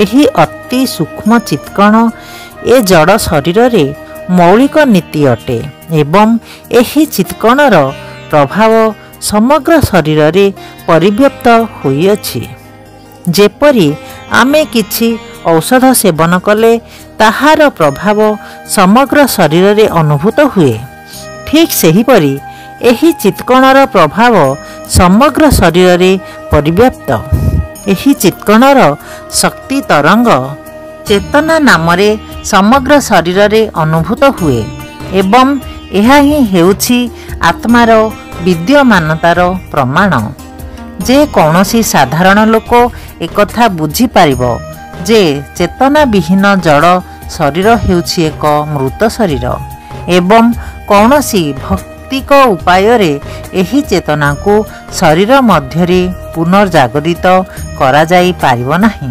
ଏହି ଅତି ସୂକ୍ଷ୍ମ ଚିତ୍କଣ ଏ ଜଡ଼ ଶରୀରରେ ମୌଳିକ ନୀତି ଅଟେ ଏବଂ ଏହି ଚିତ୍କଣର ପ୍ରଭାବ ସମଗ୍ର ଶରୀରରେ ପରିବ୍ୟାପ୍ତ ହୋଇଅଛି। ଯେପରି ଆମେ କିଛି ଔଷଧ ସେବନ କଲେ ତାହାର ପ୍ରଭାବ ସମଗ୍ର ଶରୀରରେ ଅନୁଭୂତ ହୁଏ, ଠିକ୍ ସେହିପରି ଏହି ଚିତ୍କଣର ପ୍ରଭାବ ସମଗ୍ର ଶରୀରରେ ପରିବ୍ୟାପ୍ତ। ଏହି ଚିତ୍କଣର ଶକ୍ତି ତରଙ୍ଗ ଚେତନା ନାମରେ ସମଗ୍ର ଶରୀରରେ ଅନୁଭୂତ ହୁଏ ଏବଂ ଏହା ହିଁ ହେଉଛି ଆତ୍ମାର ବିଦ୍ୟମାନତାର ପ୍ରମାଣ। ଯେ କୌଣସି ସାଧାରଣ ଲୋକ ଏକଥା ବୁଝିପାରିବ ଯେ ଚେତନାବିହୀନ ଜଡ଼ ଶରୀର ହେଉଛି ଏକ ମୃତ ଶରୀର ଏବଂ କୌଣସି ଭୌତିକ ଉପାୟରେ ଏହି ଚେତନାକୁ ଶରୀର ମଧ୍ୟରେ ପୁନର୍ଜାଗରିତ କରାଯାଇପାରିବ ନାହିଁ।